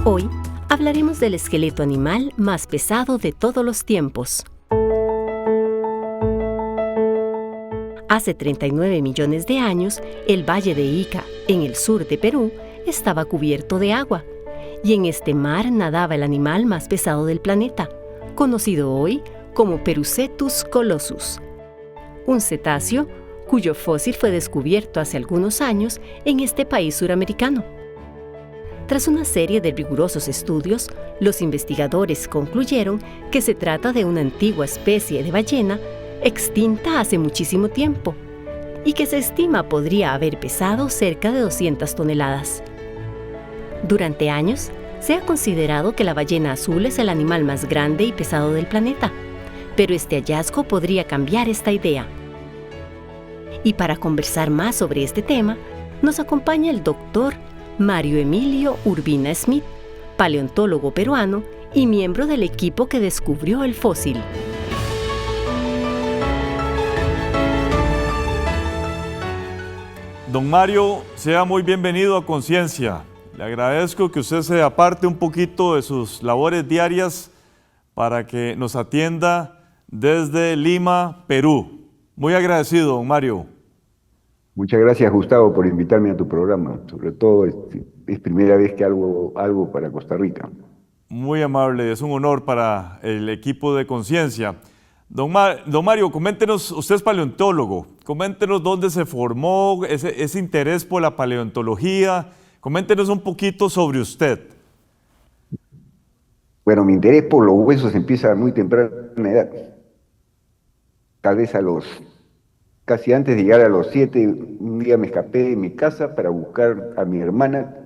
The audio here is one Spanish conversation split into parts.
Hoy hablaremos del esqueleto animal más pesado de todos los tiempos. Hace 39 millones de años, el valle de Ica, en el sur de Perú, estaba cubierto de agua, y en este mar nadaba el animal más pesado del planeta, conocido hoy como Perucetus colossus, un cetáceo cuyo fósil fue descubierto hace algunos años en este país suramericano. Tras una serie de rigurosos estudios, los investigadores concluyeron que se trata de una antigua especie de ballena extinta hace muchísimo tiempo y que se estima podría haber pesado cerca de 200 toneladas. Durante años, se ha considerado que la ballena azul es el animal más grande y pesado del planeta, pero este hallazgo podría cambiar esta idea. Y para conversar más sobre este tema, nos acompaña el doctor Mario Emilio Urbina Smith, paleontólogo peruano y miembro del equipo que descubrió el fósil. Don Mario, sea muy bienvenido a Conciencia. Le agradezco que usted se aparte un poquito de sus labores diarias para que nos atienda desde Lima, Perú. Muy agradecido, don Mario. Muchas gracias, Gustavo, por invitarme a tu programa. Sobre todo, es primera vez que hago algo para Costa Rica. Muy amable, es un honor para el equipo de Conciencia. Don Mario, coméntenos, usted es paleontólogo, coméntenos dónde se formó ese interés por la paleontología, coméntenos un poquito sobre usted. Bueno, mi interés por los huesos empieza a muy temprana edad. Tal vez casi antes de llegar a los 7, un día me escapé de mi casa para buscar a mi hermana,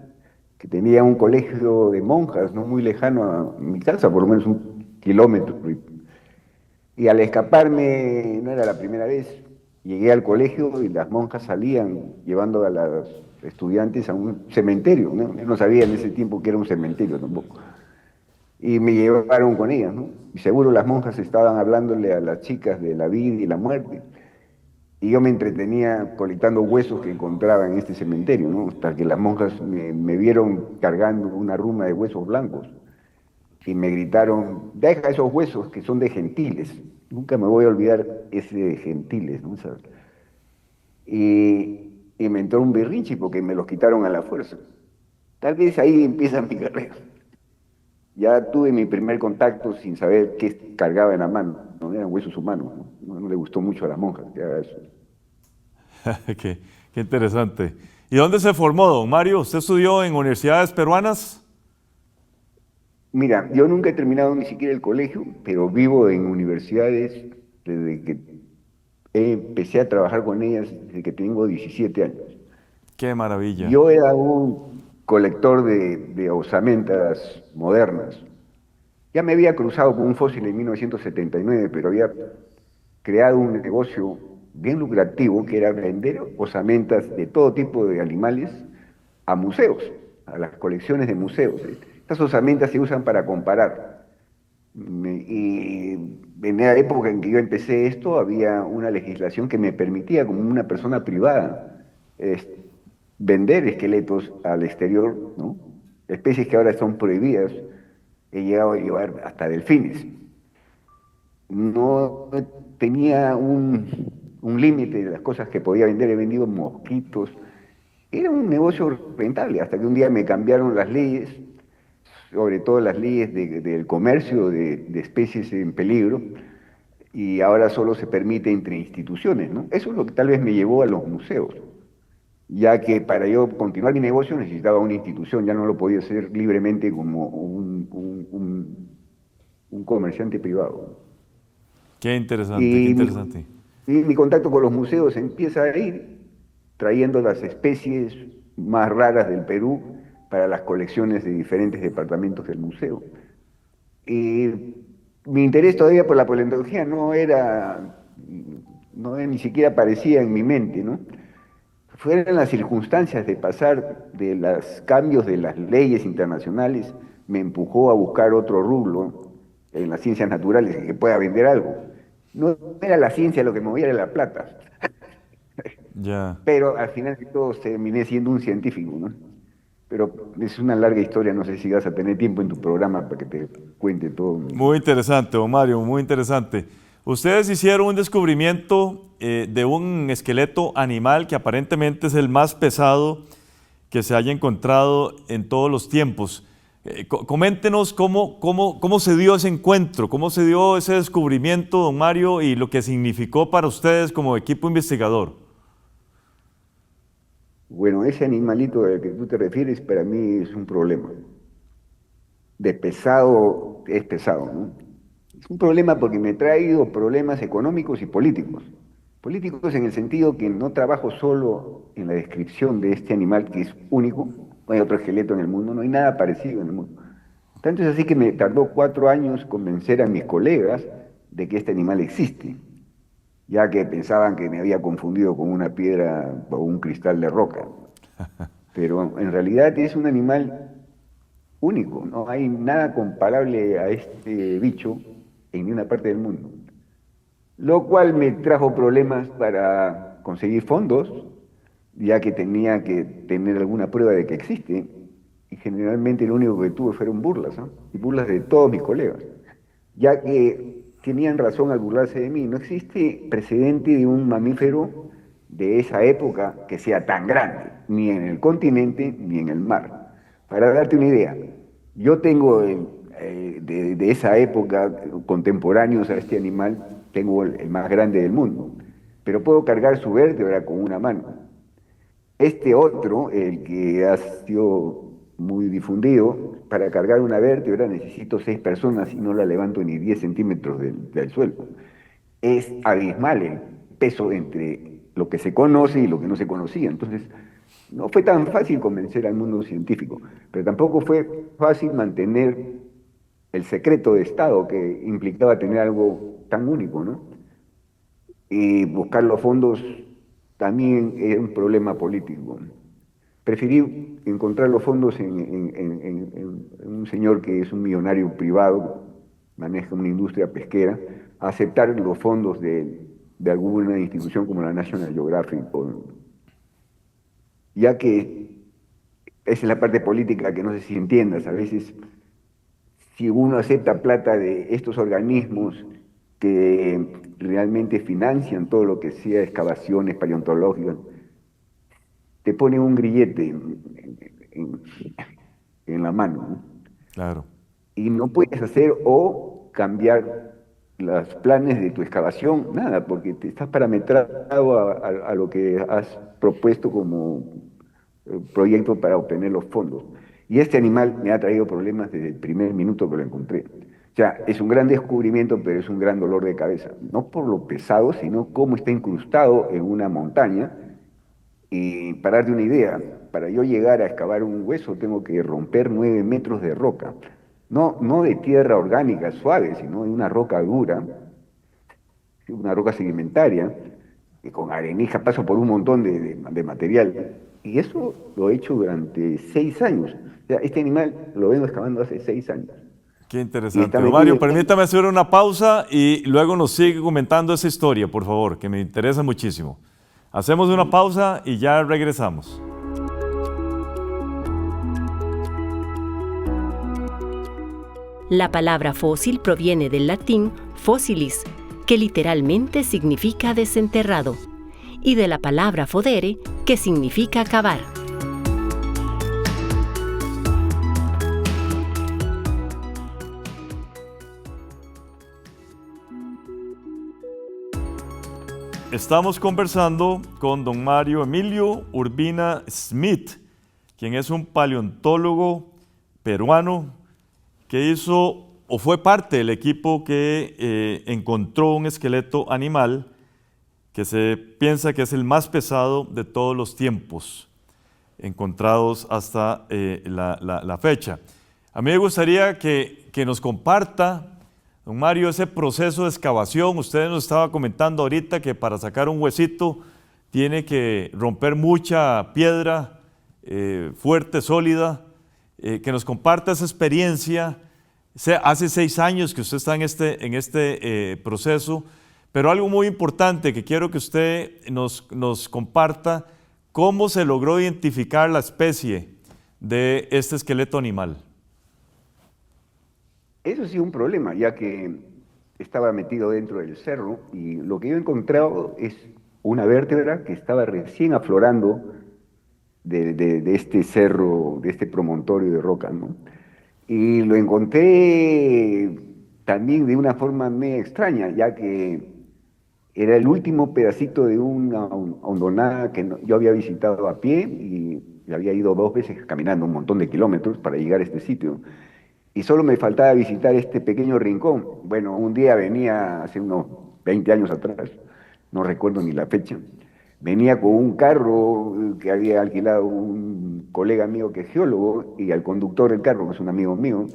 que tenía un colegio de monjas, no muy lejano a mi casa, por lo menos 1 kilómetro. Y al escaparme, no era la primera vez, llegué al colegio y las monjas salían llevando a los estudiantes a un cementerio, ¿no? Yo no sabía en ese tiempo que era un cementerio tampoco. Y me llevaron con ellas, ¿no? Y seguro las monjas estaban hablándole a las chicas de la vida y la muerte. Y yo me entretenía colectando huesos que encontraba en este cementerio, ¿no? Hasta que las monjas me vieron cargando una ruma de huesos blancos. Y me gritaron, deja esos huesos que son de gentiles. Nunca me voy a olvidar ese de gentiles, ¿no? Y me entró un berrinche porque me los quitaron a la fuerza. Tal vez ahí empieza mi carrera. Ya tuve mi primer contacto sin saber qué cargaba en la mano. No eran huesos humanos, ¿no? No le gustó mucho a las monjas que haga eso. Qué interesante. ¿Y dónde se formó, don Mario? ¿Usted estudió en universidades peruanas? Mira, yo nunca he terminado ni siquiera el colegio, pero vivo en universidades desde que empecé a trabajar con ellas desde que tengo 17 años. ¡Qué maravilla! Yo era un colector de osamentas modernas. Ya me había cruzado con un fósil en 1979, pero había creado un negocio bien lucrativo que era vender osamentas de todo tipo de animales a museos, a las colecciones de museos. Estas osamentas se usan para comparar. Y en la época en que yo empecé esto, había una legislación que me permitía, como una persona privada, vender esqueletos al exterior, ¿no? Especies que ahora son prohibidas. He llegado a llevar hasta delfines. No tenía un límite de las cosas que podía vender. He vendido mosquitos. Era un negocio rentable, hasta que un día me cambiaron las leyes, sobre todo las leyes del comercio de especies en peligro, y ahora solo se permite entre instituciones, ¿no? Eso es lo que tal vez me llevó a los museos, ya que para yo continuar mi negocio necesitaba una institución, ya no lo podía hacer libremente como un comerciante privado. Qué interesante, qué interesante. Y mi contacto con los museos empieza a ir trayendo las especies más raras del Perú para las colecciones de diferentes departamentos del museo. Y mi interés todavía por la paleontología ni siquiera aparecía en mi mente, ¿no? Fueron las circunstancias de pasar de los cambios de las leyes internacionales, me empujó a buscar otro rubro en las ciencias naturales que pueda vender algo. No era la ciencia lo que me movía, era la plata. Ya. Pero al final de todo terminé siendo un científico, ¿no? pero es una larga historia, no sé si vas a tener tiempo en tu programa para que te cuente todo. Muy interesante, don Mario, muy interesante. Ustedes hicieron un descubrimiento de un esqueleto animal que aparentemente es el más pesado que se haya encontrado en todos los tiempos. Coméntenos cómo se dio ese encuentro, cómo se dio ese descubrimiento, don Mario, y lo que significó para ustedes como equipo investigador. Bueno, ese animalito al que tú te refieres para mí es un problema. De pesado es pesado, ¿no? Es un problema porque me ha traído problemas económicos y políticos. Políticos en el sentido que no trabajo solo en la descripción de este animal que es único, no hay otro esqueleto en el mundo, no hay nada parecido en el mundo. Tanto es así que me tardó 4 años convencer a mis colegas de que este animal existe, ya que pensaban que me había confundido con una piedra o un cristal de roca. Pero en realidad es un animal único, no hay nada comparable a este bicho en ninguna parte del mundo. Lo cual me trajo problemas para conseguir fondos, ya que tenía que tener alguna prueba de que existe, y generalmente lo único que tuve fueron burlas, ¿no? Y burlas de todos mis colegas, ya que tenían razón al burlarse de mí. No existe precedente de un mamífero de esa época que sea tan grande, ni en el continente ni en el mar. Para darte una idea, yo tengo de esa época, contemporáneos a este animal, tengo el más grande del mundo, pero puedo cargar su vértebra con una mano. Este otro, el que ha sido muy difundido, para cargar una vértebra necesito 6 personas y no la levanto ni 10 centímetros del suelo. Es abismal el peso entre lo que se conoce y lo que no se conocía. Entonces, no fue tan fácil convencer al mundo científico, pero tampoco fue fácil mantener el secreto de Estado que implicaba tener algo tan único, ¿no? Y buscar los fondos también es un problema político. Preferí encontrar los fondos en un señor que es un millonario privado, maneja una industria pesquera, a aceptar los fondos de alguna institución como la National Geographic, ya que esa es la parte política que no sé si entiendas. A veces, si uno acepta plata de estos organismos que realmente financian todo lo que sea excavaciones paleontológicas, te pone un grillete en- en la mano, ¿no? Claro. Y no puedes hacer o cambiar los planes de tu excavación, nada, porque te estás parametrado a lo que has propuesto como proyecto para obtener los fondos. Y este animal me ha traído problemas desde el primer minuto que lo encontré. O sea, es un gran descubrimiento, pero es un gran dolor de cabeza. No por lo pesado, sino cómo está incrustado en una montaña. Y para darte una idea, para yo llegar a excavar un hueso tengo que romper 9 metros de roca. No, no de tierra orgánica suave, sino de una roca dura, una roca sedimentaria, y con arenija paso por un montón de material. Y eso lo he hecho durante 6 años. O sea, este animal lo vengo excavando hace 6 años. Qué Y interesante. está Don metido Mario, permítame hacer una pausa y luego nos sigue comentando esa historia, por favor, que me interesa muchísimo. Hacemos una pausa y ya regresamos. La palabra fósil proviene del latín fossilis, que literalmente significa desenterrado, y de la palabra fodere, que significa cavar. Estamos conversando con don Mario Emilio Urbina Smith, quien es un paleontólogo peruano que hizo o fue parte del equipo que encontró un esqueleto animal que se piensa que es el más pesado de todos los tiempos encontrados hasta la fecha. A mí me gustaría que nos comparta, don Mario, ese proceso de excavación. Usted nos estaba comentando ahorita que para sacar un huesito tiene que romper mucha piedra fuerte, sólida. Que nos comparta esa experiencia. Hace 6 años que usted está en este proceso, pero algo muy importante que quiero que usted nos comparta, cómo se logró identificar la especie de este esqueleto animal? Eso sí es un problema, ya que estaba metido dentro del cerro y lo que yo he encontrado es una vértebra que estaba recién aflorando de este cerro, de este promontorio de roca, ¿no? Y lo encontré también de una forma medio extraña, ya que era el último pedacito de una hondonada que yo había visitado a pie y había ido 2 veces caminando un montón de kilómetros para llegar a este sitio. Y solo me faltaba visitar este pequeño rincón. Bueno, un día venía, hace unos 20 años atrás, no recuerdo ni la fecha, venía con un carro que había alquilado un colega mío que es geólogo y al conductor del carro, que es un amigo mío,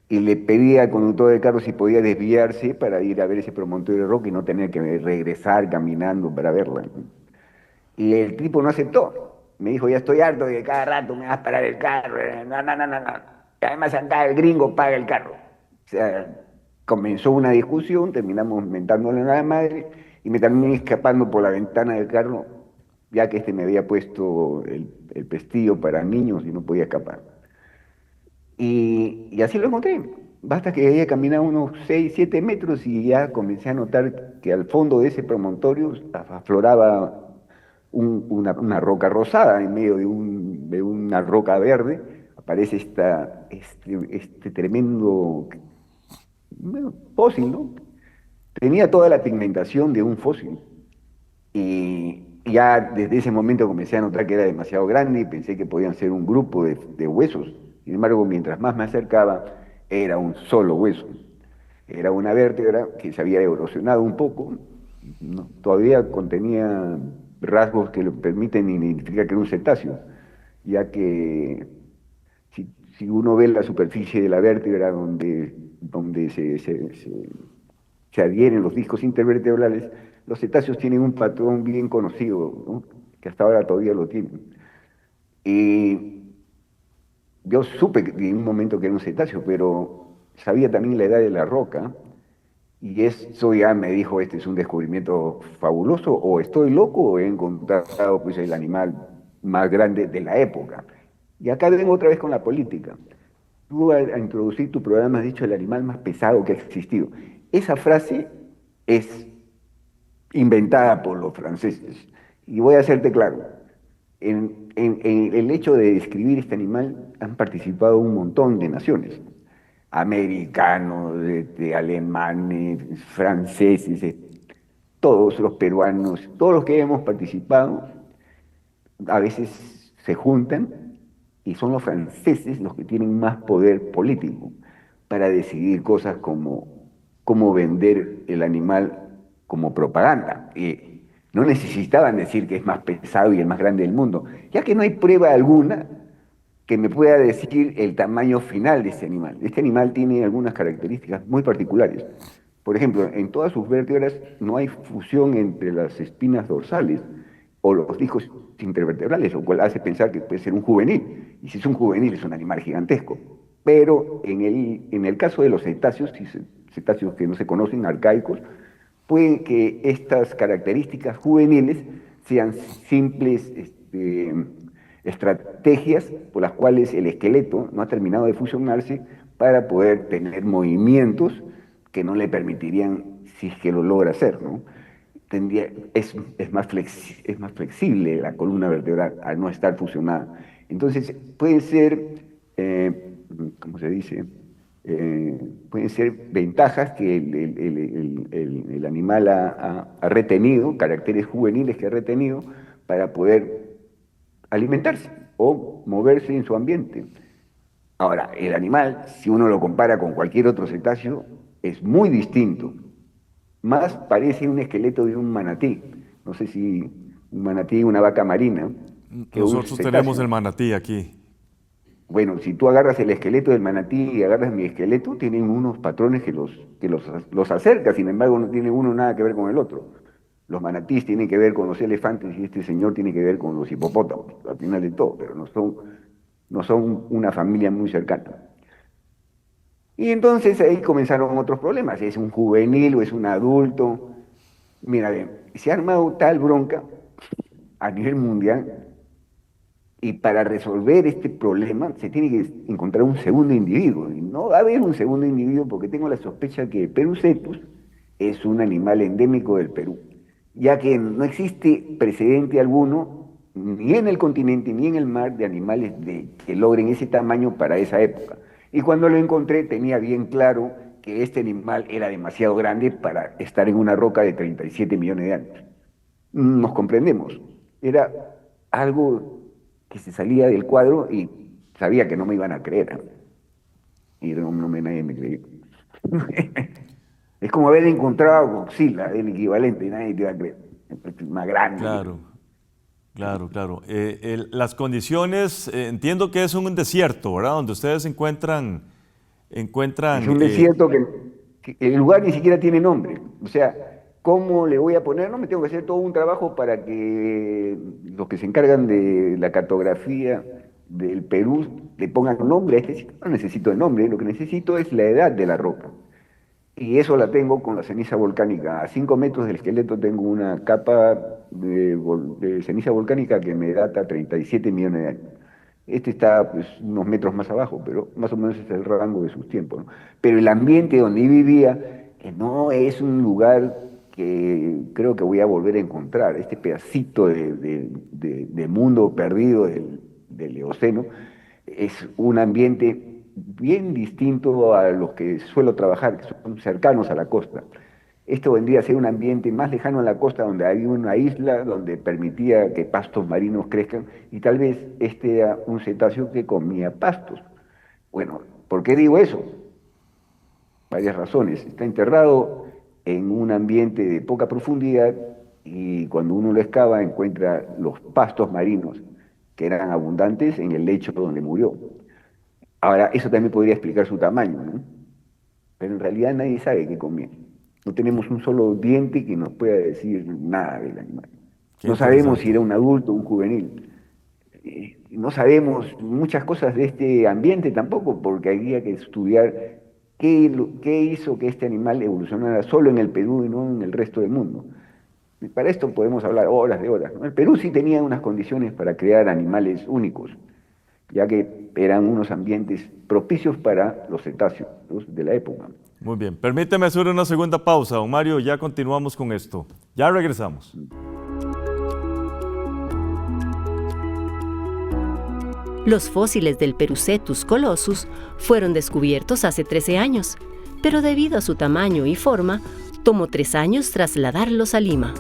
y le pedía al conductor del carro si podía desviarse para ir a ver ese promontorio de roca y no tener que regresar caminando para verla. Y el tipo no aceptó. Me dijo, ya estoy harto de que cada rato me vas a parar el carro. No, no, no, no, no. Y además acá el gringo paga el carro. O sea, comenzó una discusión, terminamos mentándole a la madre y me terminé escapando por la ventana del carro, ya que este me había puesto el pestillo para niños y no podía escapar. Y así lo encontré. Basta que haya caminado unos 6 7 metros y ya comencé a notar que al fondo de ese promontorio afloraba una roca rosada en medio de una roca verde. Aparece este tremendo, bueno, fósil, ¿no? Tenía toda la pigmentación de un fósil. Y ya desde ese momento comencé a notar que era demasiado grande y pensé que podían ser un grupo de huesos. Sin embargo, mientras más me acercaba, era un solo hueso. Era una vértebra que se había erosionado un poco, ¿no? Todavía contenía rasgos que le permiten identificar que era un cetáceo, ya que si uno ve la superficie de la vértebra donde se adhieren los discos intervertebrales, los cetáceos tienen un patrón bien conocido, ¿no? Que hasta ahora todavía lo tienen. Y yo supe en un momento que era un cetáceo, pero sabía también la edad de la roca, y eso ya me dijo, este es un descubrimiento fabuloso, o estoy loco o he encontrado pues, el animal más grande de la época. Y acá vengo otra vez con la política. Tú a introducir tu programa has dicho el animal más pesado que ha existido. Esa frase es inventada por los franceses. Y voy a hacerte claro, en el hecho de describir este animal han participado un montón de naciones, americanos, alemanes, franceses, todos los peruanos, todos los que hemos participado, a veces se juntan y son los franceses los que tienen más poder político para decidir cosas como cómo vender el animal como propaganda. Y no necesitaban decir que es más pesado y el más grande del mundo, ya que no hay prueba alguna que me pueda decir el tamaño final de este animal. Este animal tiene algunas características muy particulares. Por ejemplo, en todas sus vértebras no hay fusión entre las espinas dorsales o los discos intervertebrales, lo cual hace pensar que puede ser un juvenil. Y si es un juvenil es un animal gigantesco. Pero en el caso de los cetáceos, cetáceos que no se conocen, arcaicos, puede que estas características juveniles sean simples estrategias por las cuales el esqueleto no ha terminado de fusionarse para poder tener movimientos que no le permitirían, si es que lo logra hacer, ¿no? Es más flexible la columna vertebral al no estar fusionada. Entonces, pueden ser, ¿cómo se dice? Pueden ser ventajas que el animal ha retenido, caracteres juveniles que ha retenido para poder alimentarse o moverse en su ambiente. Ahora, el animal, si uno lo compara con cualquier otro cetáceo, es muy distinto. Más parece un esqueleto de un manatí. No sé si un manatí, una vaca marina, que un Nosotros tenemos cetáceo. el manatí aquí. Bueno, si tú agarras el esqueleto del manatí y agarras mi esqueleto, tienen unos patrones que los acerca, sin embargo no tiene uno nada que ver con el otro. Los manatís tienen que ver con los elefantes y este señor tiene que ver con los hipopótamos, al final de todo, pero no son una familia muy cercana. Y entonces ahí comenzaron otros problemas, ¿es un juvenil o es un adulto? Mira, bien, se ha armado tal bronca a nivel mundial Y para resolver este problema se tiene que encontrar un segundo individuo. Y no va a haber un segundo individuo porque tengo la sospecha que Perucetus es un animal endémico del Perú, ya que no existe precedente alguno, ni en el continente ni en el mar, de animales que logren ese tamaño para esa época. Y cuando lo encontré tenía bien claro que este animal era demasiado grande para estar en una roca de 37 millones de años. Nos comprendemos. Era algo que se salía del cuadro y sabía que no me iban a creer. Y nadie me creyó. Es como haber encontrado a Godzilla, el equivalente, y nadie te iba a creer. Es más grande. Claro, claro, claro. Las condiciones, entiendo que es un desierto, ¿verdad? Donde ustedes encuentran... Es un desierto que el lugar ni siquiera tiene nombre. O sea, ¿cómo le voy a poner? No me tengo que hacer todo un trabajo para que los que se encargan de la cartografía del Perú le pongan un nombre a este sitio. No necesito el nombre, lo que necesito es la edad de la roca. Y eso la tengo con la ceniza volcánica. A 5 metros del esqueleto tengo una capa de ceniza volcánica que me data 37 millones de años. Este está pues, unos metros más abajo, pero más o menos es el rango de sus tiempos, ¿no? Pero el ambiente donde vivía no es un lugar que creo que voy a volver a encontrar. Este pedacito de mundo perdido del Eoceno es un ambiente bien distinto a los que suelo trabajar, que son cercanos a la costa. Esto vendría a ser un ambiente más lejano a la costa, donde había una isla donde permitía que pastos marinos crezcan, y tal vez este era un cetáceo que comía pastos. Bueno, ¿por qué digo eso? Varias razones. Está enterrado en un ambiente de poca profundidad y cuando uno lo excava encuentra los pastos marinos que eran abundantes en el lecho donde murió. Ahora, eso también podría explicar su tamaño, ¿no? Pero en realidad nadie sabe qué comía. No tenemos un solo diente que nos pueda decir nada del animal. Qué No sabemos si interesante. era un adulto o un juvenil. No sabemos muchas cosas de este ambiente tampoco, porque habría que estudiar qué hizo que este animal evolucionara solo en el Perú y no en el resto del mundo. Y para esto podemos hablar horas de horas, ¿no? El Perú sí tenía unas condiciones para crear animales únicos, ya que eran unos ambientes propicios para los cetáceos de la época. Muy bien, permíteme hacer una segunda pausa, don Mario, ya continuamos con esto. Ya regresamos. Los fósiles del Perucetus colossus fueron descubiertos hace 13 años, pero debido a su tamaño y forma, tomó 3 años trasladarlos a Lima.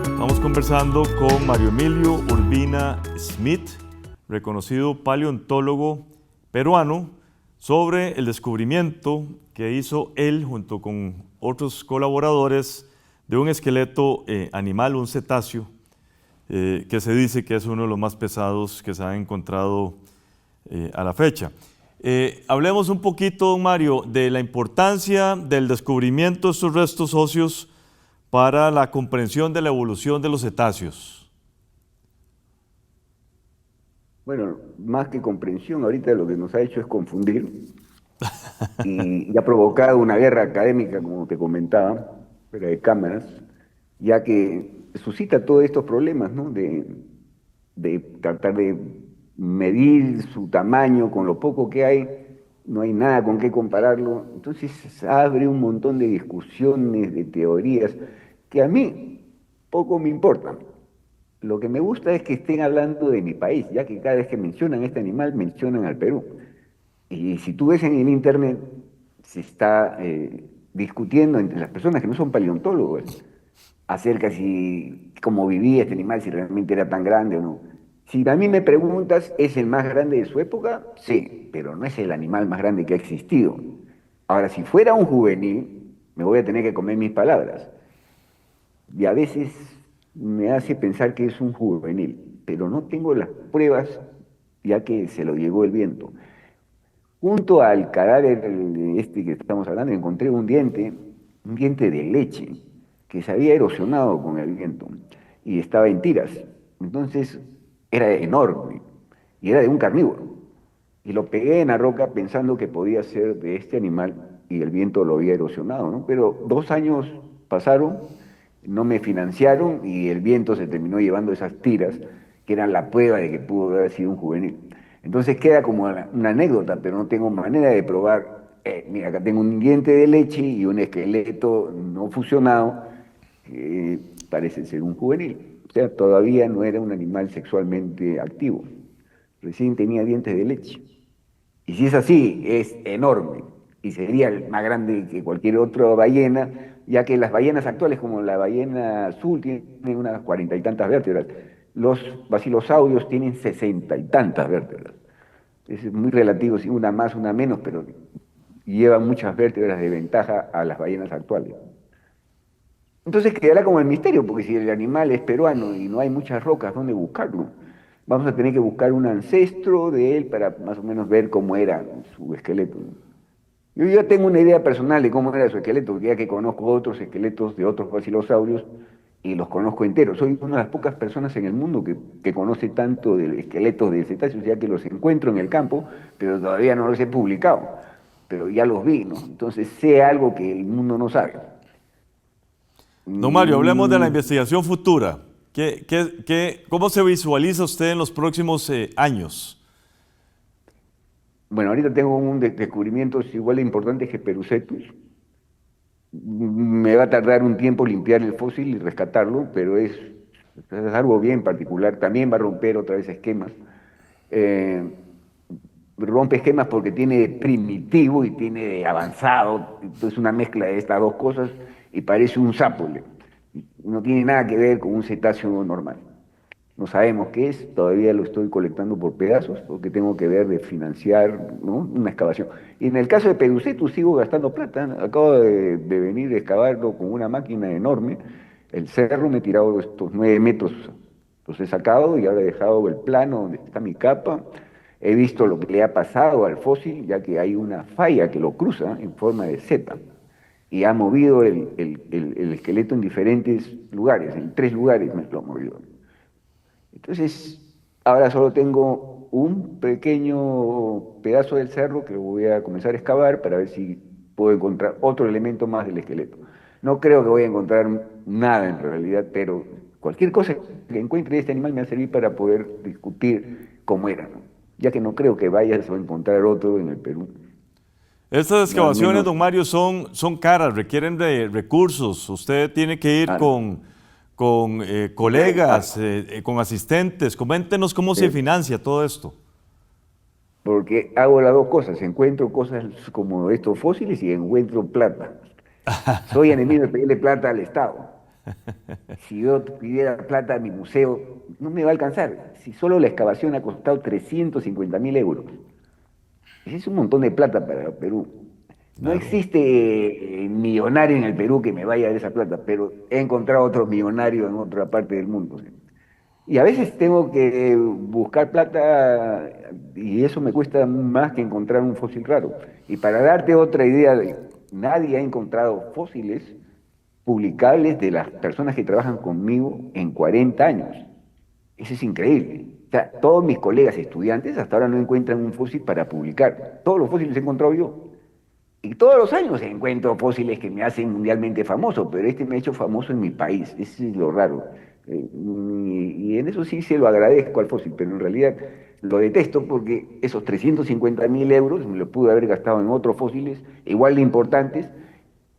Estamos conversando con Mario Emilio Urbina Smith, reconocido paleontólogo peruano, sobre el descubrimiento que hizo él junto con otros colaboradores de un esqueleto animal, un cetáceo, que se dice que es uno de los más pesados que se han encontrado a la fecha. Hablemos un poquito, don Mario, de la importancia del descubrimiento de estos restos óseos para la comprensión de la evolución de los cetáceos. Bueno, más que comprensión, ahorita lo que nos ha hecho es confundir y ha provocado una guerra académica, como te comentaba, pero de cámaras, ya que suscita todos estos problemas, ¿no? De tratar de medir su tamaño con lo poco que hay, no hay nada con qué compararlo. Entonces abre un montón de discusiones, de teorías, que a mí poco me importan. Lo que me gusta es que estén hablando de mi país, ya que cada vez que mencionan este animal, mencionan al Perú. Y si tú ves en el internet, se está discutiendo entre las personas que no son paleontólogos acerca si cómo vivía este animal, si realmente era tan grande o no. Si a mí me preguntas, ¿es el más grande de su época? Sí, pero no es el animal más grande que ha existido. Ahora, si fuera un juvenil, me voy a tener que comer mis palabras. Y a veces me hace pensar que es un juvenil, pero no tengo las pruebas, ya que se lo llevó el viento. Junto al cadáver este que estamos hablando, encontré un diente de leche, que se había erosionado con el viento y estaba en tiras. Entonces era enorme y era de un carnívoro. Y lo pegué en la roca pensando que podía ser de este animal y el viento lo había erosionado, ¿no? Pero 2 años pasaron, no me financiaron y el viento se terminó llevando esas tiras que eran la prueba de que pudo haber sido un juvenil. Entonces queda como una anécdota, pero no tengo manera de probar. Mira, acá tengo un diente de leche y un esqueleto no fusionado, parece ser un juvenil. O sea, todavía no era un animal sexualmente activo. Recién tenía dientes de leche. Y si es así, es enorme y sería más grande que cualquier otra ballena, ya que las ballenas actuales, como la ballena azul, tienen unas 40 y tantas vértebras. Los basilosaurios tienen 60 y tantas vértebras. Es muy relativo, si una más, una menos, pero llevan muchas vértebras de ventaja a las ballenas actuales. Entonces quedará como el misterio, porque si el animal es peruano y no hay muchas rocas donde buscarlo, vamos a tener que buscar un ancestro de él para más o menos ver cómo era su esqueleto. Yo ya tengo una idea personal de cómo era su esqueleto, ya que conozco otros esqueletos de otros basilosaurios y los conozco enteros. Soy una de las pocas personas en el mundo que conoce tanto de esqueletos de cetáceos, ya que los encuentro en el campo, pero todavía no los he publicado, pero ya los vi, ¿no? Entonces sé algo que el mundo no sabe. Don Mario, hablemos de la Mm, investigación futura. ¿Cómo se visualiza usted en los próximos años? Bueno, ahorita tengo un descubrimiento igual de importante que Perucetus. Me va a tardar un tiempo limpiar el fósil y rescatarlo, pero es algo bien particular. También va a romper otra vez esquemas. Eh, Rompe esquemas porque tiene de primitivo y tiene de avanzado. Entonces una mezcla de estas dos cosas y parece un sápole. No tiene nada que ver con un cetáceo normal. No sabemos qué es, todavía lo estoy colectando por pedazos, porque tengo que ver de financiar, ¿no?, una excavación. Y en el caso de Peducetus sigo gastando plata, ¿no? Acabo de venir a excavarlo con una máquina enorme, el cerro me he tirado estos 9 metros, los he sacado y ahora he dejado el plano donde está mi capa, he visto lo que le ha pasado al fósil, ya que hay una falla que lo cruza en forma de Z, y ha movido el esqueleto en diferentes lugares, en 3 lugares me lo ha movido. Entonces, ahora solo tengo un pequeño pedazo del cerro que voy a comenzar a excavar para ver si puedo encontrar otro elemento más del esqueleto. No creo que voy a encontrar nada en realidad, pero cualquier cosa que encuentre de este animal me va a servir para poder discutir cómo era, ¿no? Ya que no creo que vayas a encontrar otro en el Perú. Estas No, al excavaciones, menos, don Mario, son caras, requieren de recursos. Usted tiene que ir ah, con colegas, con asistentes. Coméntenos cómo se sí, financia todo esto. porque hago las dos cosas, encuentro cosas como estos fósiles y encuentro plata. Soy enemigo de pedirle plata al Estado. Si yo pidiera plata a mi museo, no me va a alcanzar. Si solo la excavación ha costado 350.000 euros. Ese es un montón de plata para Perú. No Claro. existe millonario en el Perú que me vaya a dar esa plata, pero he encontrado otros millonarios en otra parte del mundo, ¿sí? Y a veces tengo que buscar plata y eso me cuesta más que encontrar un fósil raro. Y para darte otra idea, nadie ha encontrado fósiles publicables de las personas que trabajan conmigo en 40 años. Eso es increíble. O sea, todos mis colegas estudiantes hasta ahora no encuentran un fósil para publicar. Todos los fósiles he encontrado yo. Y todos los años encuentro fósiles que me hacen mundialmente famoso, pero este me ha hecho famoso en mi país. Eso es lo raro. Y en eso sí se lo agradezco al fósil, pero en realidad lo detesto porque esos 350.000 euros me los pude haber gastado en otros fósiles igual de importantes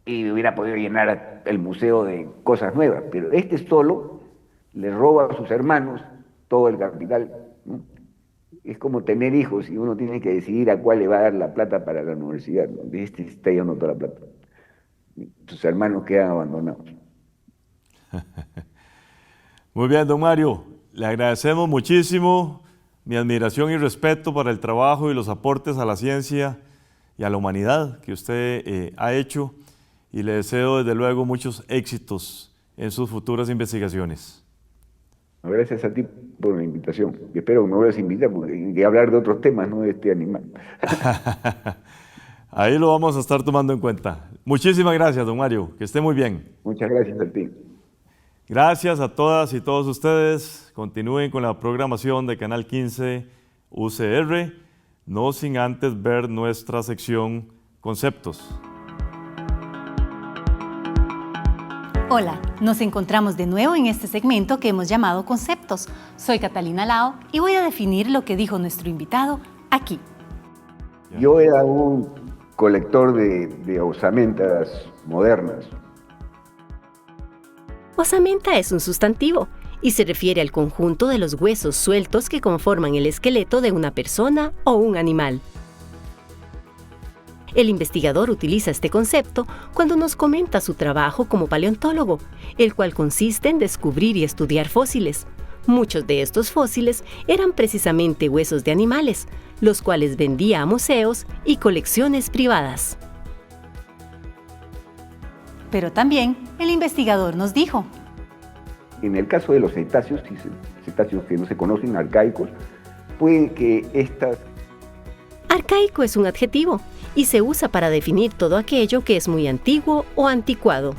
y hubiera podido llenar el museo de cosas nuevas, pero este solo le roba a sus hermanos todo el capital, ¿no? Es como tener hijos y uno tiene que decidir a cuál le va a dar la plata para la universidad, ¿no? De este está llevando toda la plata. Sus hermanos quedan abandonados. Muy bien, don Mario. Le agradecemos muchísimo mi admiración y respeto para el trabajo y los aportes a la ciencia y a la humanidad que usted ha hecho y le deseo desde luego muchos éxitos en sus futuras investigaciones. Gracias a ti por la invitación. Y espero que me vuelvas a invitar porque hay que hablar de otros temas, no de este animal. Ahí lo vamos a estar tomando en cuenta. Muchísimas gracias, don Mario. Que esté muy bien. Muchas gracias a ti. Gracias a todas y todos ustedes. Continúen con la programación de Canal 15 UCR, no sin antes ver nuestra sección Conceptos. Hola, nos encontramos de nuevo en este segmento que hemos llamado Conceptos. Soy Catalina Lao y voy a definir lo que dijo nuestro invitado aquí. Yo era un colector de osamentas modernas. Osamenta es un sustantivo y se refiere al conjunto de los huesos sueltos que conforman el esqueleto de una persona o un animal. El investigador utiliza este concepto cuando nos comenta su trabajo como paleontólogo, el cual consiste en descubrir y estudiar fósiles. Muchos de estos fósiles eran precisamente huesos de animales, los cuales vendía a museos y colecciones privadas. Pero también el investigador nos dijo: En el caso de los cetáceos que no se conocen, arcaicos, puede que estas... Arcaico es un adjetivo y se usa para definir todo aquello que es muy antiguo o anticuado.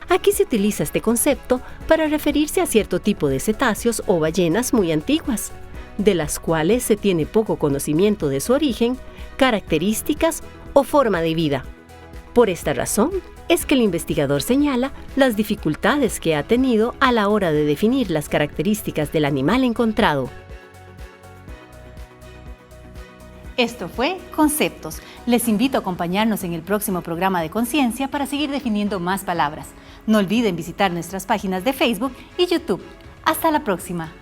Aquí se utiliza este concepto para referirse a cierto tipo de cetáceos o ballenas muy antiguas, de las cuales se tiene poco conocimiento de su origen, características o forma de vida. Por esta razón es que el investigador señala las dificultades que ha tenido a la hora de definir las características del animal encontrado. Esto fue Conceptos. Les invito a acompañarnos en el próximo programa de Conciencia para seguir definiendo más palabras. No olviden visitar nuestras páginas de Facebook y YouTube. Hasta la próxima.